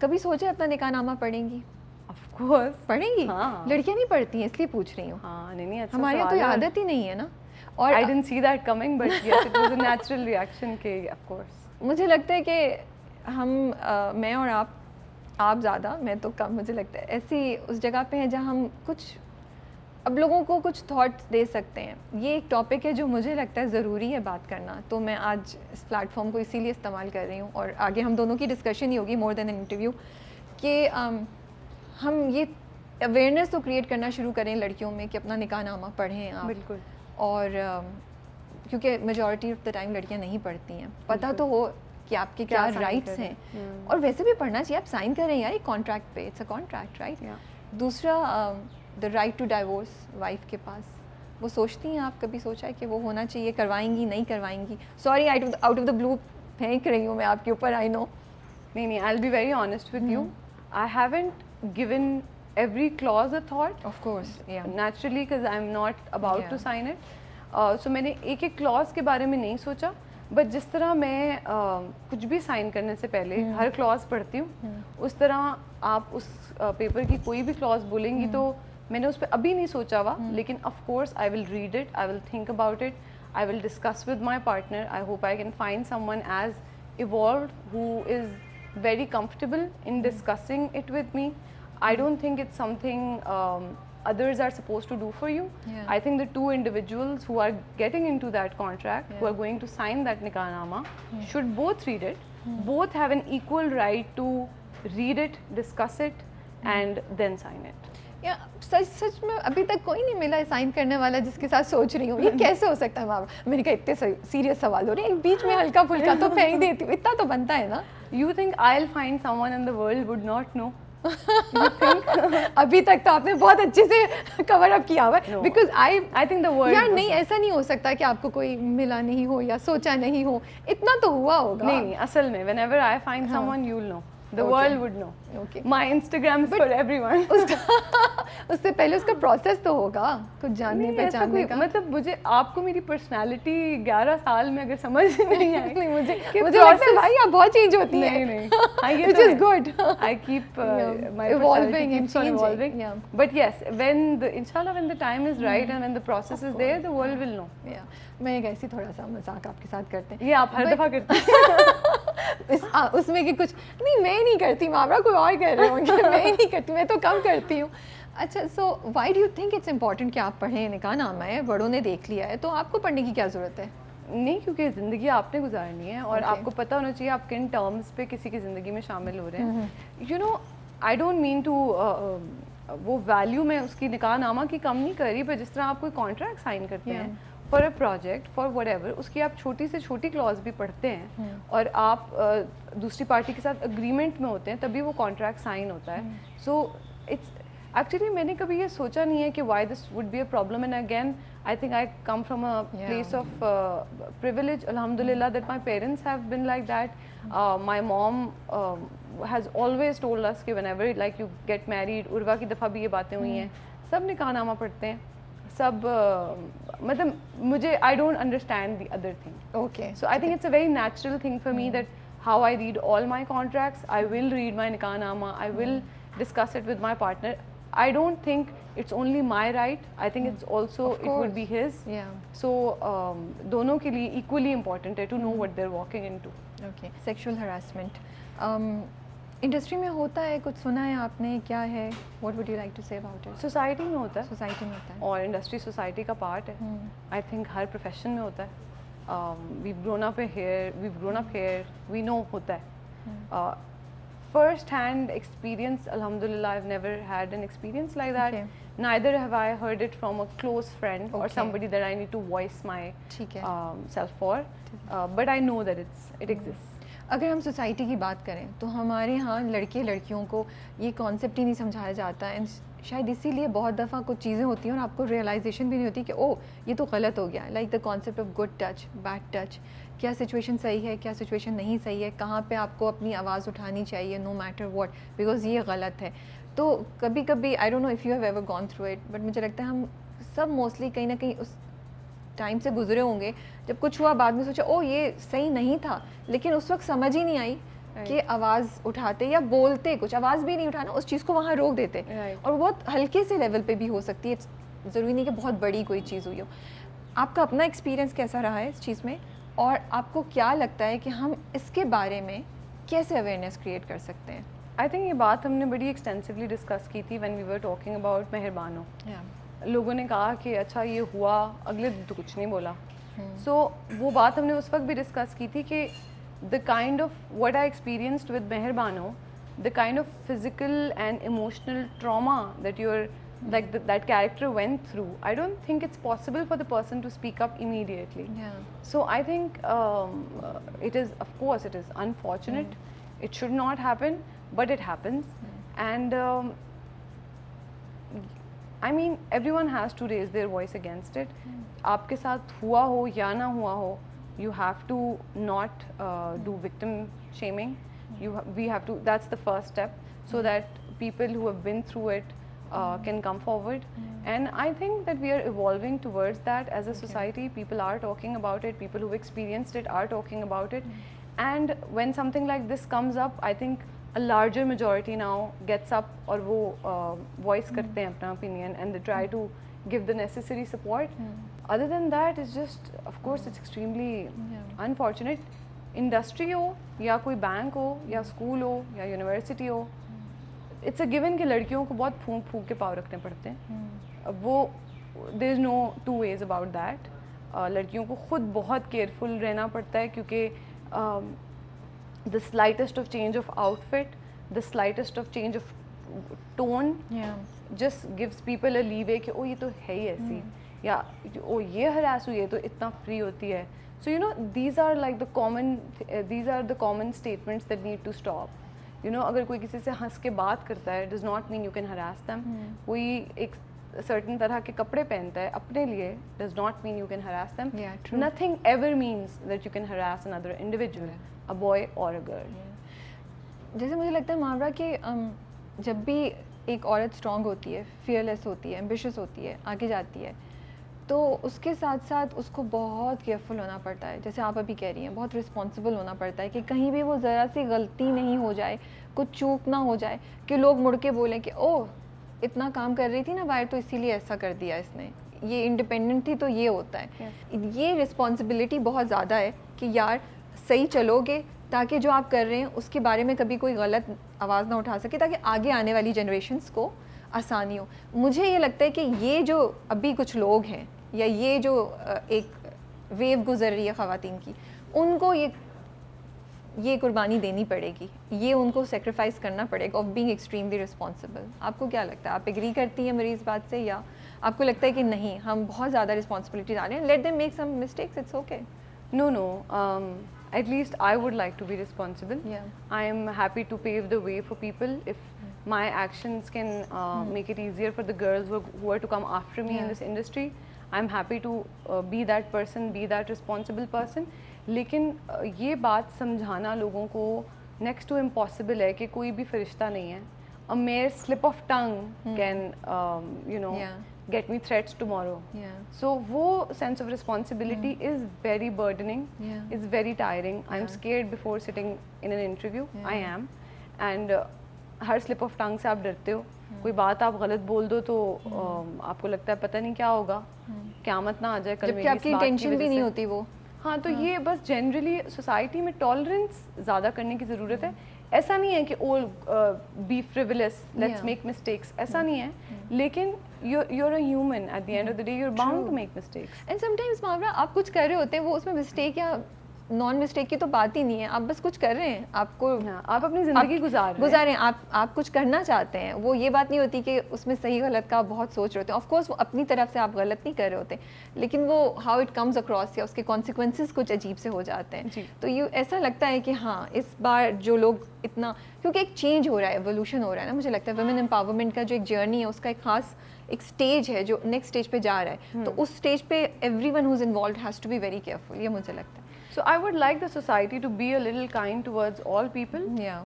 कभी सोचा अपना निकाहनामा पढ़ेंगी? Of course पढ़ेंगी? हाँ। लड़कियां नहीं पढ़ती हैं इसलिए पूछ रही हूँ। हाँ नहीं अच्छा हमारे यहाँ तो ये आदत ही नहीं है ना। और I didn't see that coming but yes it was a natural reaction के ऑफ कोर्स। मुझे लगता है कि हम मैं और आप ज़्यादा, मैं तो कम, मुझे लगता है ऐसी उस जगह पे हैं जहाँ हम कुछ अब लोगों को कुछ थॉट्स दे सकते हैं। ये एक टॉपिक है जो मुझे लगता है ज़रूरी है बात करना, तो मैं आज इस प्लेटफॉर्म को इसीलिए इस्तेमाल कर रही हूँ और आगे हम दोनों की डिस्कशन ही होगी मोर देन एन इंटरव्यू कि हम ये अवेयरनेस तो क्रिएट करना शुरू करें लड़कियों में कि अपना निकाहनामा पढ़ें आप। बिल्कुल। और क्योंकि मेजॉरिटी ऑफ द टाइम लड़कियां नहीं पढ़ती हैं, पता तो हो कि आपके क्या राइट्स हैं और वैसे भी पढ़ना चाहिए। आप साइन करें यार एक कॉन्ट्रैक्ट पे, इट्स अ कॉन्ट्रैक्ट राइट। दूसरा the right to divorce wife के पास, वो सोचती हैं आप कभी सोचा है कि वो होना चाहिए, करवाएंगी नहीं करवाएंगी? Sorry out of the blue फेंक रही हूँ मैं आपके ऊपर, आई नो। नहीं I will be very honest with you, I haven't given every clause a thought, of course, yeah, naturally because I'm not about to sign it. So मैंने एक एक clause के बारे में नहीं सोचा, बट जिस तरह मैं कुछ भी साइन करने से पहले हर क्लॉज पढ़ती हूँ, उस तरह आप उस पेपर की कोई भी क्लॉज बोलेंगी तो मैंने उस पर अभी नहीं सोचा हुआ, लेकिन of course I will read it, I will think about it, I will discuss with my partner. I hope I can find someone as evolved who is very comfortable in discussing it with me. I don't think it's something others are supposed to do for you. Yeah. I think the two individuals who are getting into that contract, who are going to sign that nikahnaama, should both read it. Both have an equal right to read it, discuss it, and then sign it. या सच में अभी तक कोई नहीं मिला है sign करने वाला जिसके साथ सोच रही हूँ ये कैसे हो सकता है। मैंने कहा इतने सीरियस सवाल हो रहे हैं, बीच में हल्का फुल्का तो फेंक देती हूँ, इतना तो बनता है ना। You think I'll find someone in the world would not know? अभी तक तो आपने बहुत अच्छे से कवर अप किया हुआ है, because I think the world यार नहीं, ऐसा नहीं हो सकता कि आपको कोई मिला नहीं हो या सोचा नहीं हो, इतना तो हुआ होगा। नहीं असल में whenever I find someone you'll know, the world would know. Okay. My Instagram is for everyone. उससे पहले उसका प्रोसेस तो होगा कुछ जानने पहचानने का। मतलब मुझे आपको मेरी पर्सनालिटी 11 साल में अगर समझ नहीं आई नहीं मुझे लगता है भाई आप बहुत चेंज होती हैं। नहीं which is good. I keep my evolving keeps on evolving. Yeah. But yes, inshallah when the time is right and when the process is there, the world will know. Yeah. मैं एक ऐसी थोड़ा सा मजाक आपके साथ करते हैं। ये आप हर दफा करते हैं। उसमें कि कुछ नहीं, मैं नहीं करती, मामला कोई और कर रहे होंगे, मैं ही नहीं करती, मैं तो कम करती हूँ। अच्छा, so why do you think it's important कि आप पढ़ें? निकाहनामा है, बड़ों ने देख लिया है, तो आपको पढ़ने की क्या ज़रूरत है? नहीं, क्योंकि ज़िंदगी आपने गुजारनी है और आपको पता होना चाहिए आप किन टर्म्स पे किसी की ज़िंदगी में शामिल हो रहे हैं। You know, I don't mean to वो वैल्यू में उसकी निकाहनामा की कम नहीं कर रही, पर जिस तरह आप कोई कॉन्ट्रैक्ट साइन करते हैं for a project for whatever, उसकी आप छोटी से छोटी क्लॉज भी पढ़ते हैं और आप दूसरी पार्टी के साथ अग्रीमेंट में होते हैं, तभी वो कॉन्ट्रैक्ट साइन होता है। सो इट्स एक्चुअली मैंने कभी ये सोचा नहीं है कि why this would be a problem, and again I think I come from a place of privilege, अल्हम्दुलिल्लाह, that my parents have been like that. My mom has always told us कि whenever like you get married, Urwa की दफ़ा भी ये बातें हुई हैं, सब निकाहनामा पढ़ते हैं, सब मतलब मुझे I don't understand the other thing. Okay, so I think it's a very natural thing for me that how I read all my contracts, I will read my निकाहनामा, I will discuss it with my partner. I don't think it's only my right. I think it's also it would be his. Yeah. So दोनों के लिए equally important है to know what they're walking into. Okay. Sexual harassment. Industry में होता है, कुछ सुना है आपने, क्या है? What would you like to say about it? Society में होता है. सोसाइटी में होता है. और इंडस्ट्री सोसाइटी का पार्ट है. I think हर प्रोफेशन में होता है. We've grown up here. We know होता है. First hand experience, alhamdulillah, I've never had an experience like that. Okay. Neither have I heard it from a close friend or Okay. somebody that I need to voice my ठीक है. self for. But I know that it exists. अगर हम society की बात करें तो हमारे यहाँ लड़के लड़कियों को ये कॉन्सेप्ट ही नहीं समझाया जाता, एंड शायद इसीलिए बहुत दफ़ा कुछ चीज़ें होती हैं और आपको रियलाइजेशन भी नहीं होती कि ओह ये तो गलत हो गया. Like the concept of good touch, bad touch, क्या सिचुएशन सही है, क्या सिचुएशन नहीं सही है, कहाँ पे आपको अपनी आवाज़ उठानी चाहिए नो मैटर व्हाट, बिकॉज ये गलत है. तो कभी कभी I don't know if you have ever gone through it, but मुझे लगता है हम सब मोस्टली कहीं ना कहीं उस टाइम से गुजरे होंगे जब कुछ हुआ, बाद में सोचा ओ ये सही नहीं था, लेकिन उस वक्त समझ ही नहीं आई कि आवाज़ उठाते या बोलते, कुछ आवाज़ भी नहीं उठाना, उस चीज़ को वहाँ रोक देते। और बहुत हल्के से लेवल पे भी हो सकती है, ज़रूरी नहीं कि बहुत बड़ी कोई चीज़ हुई हो। आपका अपना एक्सपीरियंस कैसा रहा है इस चीज़ में, और आपको क्या लगता है कि हम इसके बारे में कैसे अवेयरनेस क्रिएट कर सकते हैं? आई थिंक ये बात हमने बड़ी एक्सटेंसिवली डिस्कस की थी when we were talking about Mehrbano. लोगों ने कहा कि अच्छा ये हुआ, अगले दिन तो कुछ नहीं बोला। सो वो बात हमने उस वक्त भी डिस्कस की थी कि the kind of what I experienced with Meharbano, the kind of physical and emotional trauma that you're like that character went through, I don't think it's possible for the person to speak up immediately. So I think it is, of course it is unfortunate, it should not happen, but it happens. And I mean everyone has to raise their voice against it. आपके साथ हुआ हो या ना हुआ हो, you have to not do victim shaming. We have to, that's the first step, so that people who have been through it can come forward. And I think that we are evolving towards that as a society. People are talking about it, people who've experienced it are talking about it. And when something like this comes up, I think a larger majority now gets up और वो voice करते हैं अपना opinion, and they try to give the necessary support. Other than that, it's just, of course, it's extremely unfortunate. Industry हो या कोई bank हो या school हो या university हो, इट्स अ गिवन कि लड़कियों को बहुत फूंक फूंक के पाँव रखने पड़ते हैं। अब वो there is no two ways about that. लड़कियों को खुद बहुत केयरफुल रहना पड़ता है, क्योंकि the slightest of change of outfit, the slightest of change of tone just gives people a leeway कि ओ ये तो है ही ऐसी, या ओ ये हरास हुई है तो इतना फ्री होती है। So you know these are the common statements that need to stop. You know, अगर कोई किसी से हंस के बात करता है, does not mean you can harass them. कोई एक certain तरह के कपड़े पहनता है अपने लिए, does not mean you can harass them. Nothing ever means that you can harass another individual, a boy or a girl. जैसे मुझे लगता है मावरा कि जब भी एक औरत स्ट्रॉन्ग होती है, fearless होती है, ambitious होती है, आगे जाती है, तो उसके साथ साथ उसको बहुत केयरफुल होना पड़ता है। जैसे आप अभी कह रही हैं, बहुत रिस्पॉन्सिबल होना पड़ता है कि कहीं भी वो ज़रा सी गलती नहीं हो जाए, कुछ चूक ना हो जाए कि लोग मुड़ के बोलें कि ओह इतना काम कर रही थी ना बाहर, तो इसीलिए ऐसा कर दिया इसने, ये इंडिपेंडेंट थी तो ये होता है। ये रिस्पॉन्सिबिलिटी बहुत ज़्यादा है कि यार सही चलोगे, ताकि जो आप कर रहे हैं उसके बारे में कभी कोई गलत आवाज़ ना उठा सके, ताकि आगे आने वाली जनरेशन्स को आसानी हो। मुझे ये लगता है कि ये जो अभी कुछ लोग हैं, या ये जो एक वेव गुजर रही है ख़वातीन की, उनको ये कुर्बानी देनी पड़ेगी, ये उनको सेक्रीफाइस करना पड़ेगा ऑफ बीइंग एक्सट्रीमली रिस्पॉन्सिबल। आपको क्या लगता है, आप एग्री करती हैं मेरी इस बात से, या आपको लगता है कि नहीं हम बहुत ज़्यादा रिस्पॉन्सिबिलिटी डाल रहे हैं, let them make some mistakes, it's okay? No, at least I would like to be responsible. I am happy to pave the way for people. If my actions can make it easier for the girls who are to come after me in this industry, I'm happy to be that person, be that responsible person. लेकिन ये बात समझाना लोगों को next to impossible है कि कोई भी फरिश्ता नहीं है. A mere slip of tongue can, you know, get me threats tomorrow. So वो sense of responsibility is very burdening. It's very tiring. I'm scared before sitting in an interview. I am. And her slip of tongue से आप डरते हो. कोई बात आप गलत बोल दो तो आपको लगता है पता नहीं क्या होगा, क़यामत ना आ जाए कल मेरी इस बात की वजह से. जबकि आपकी इंटेंशन भी नहीं होती वो. हाँ, तो ये बस जनरली सोसाइटी में टॉलरेंस ज़्यादा करने की ज़रूरत है. ऐसा नहीं है कि all B frivolous, let's make mistakes, ऐसा नहीं है. लेकिन you're a human at the end of the day, you're bound to make mistakes. And sometimes मावरा आप कुछ कर रहे होते हैं, वो उसमें मिस्टेक या नॉन मिस्टेक की तो बात ही नहीं है, आप बस कुछ कर रहे हैं, आपको आप अपनी ज़िंदगी गुजार रहे हैं, आप कुछ करना चाहते हैं. वो ये बात नहीं होती कि उसमें सही गलत का आप बहुत सोच रहे होते हैं. ऑफ कोर्स वो अपनी तरफ से आप गलत नहीं कर रहे होते, लेकिन वो हाउ इट कम्स अक्रॉस या उसके कॉन्सिक्वेंसेस कुछ अजीब से हो जाते हैं. तो ये ऐसा लगता है कि हाँ इस बार जो लोग इतना, क्योंकि एक चेंज हो रहा है, एवोल्यूशन हो रहा है ना, मुझे लगता है वुमेन एम्पावरमेंट का जो एक जर्नी है उसका एक खास एक स्टेज है जो नेक्स्ट स्टेज पे जा रहा है. तो उस स्टेज पे everyone who is involved has to be very careful, ये मुझे लगता है. So I would like the society to be a little kind towards all people.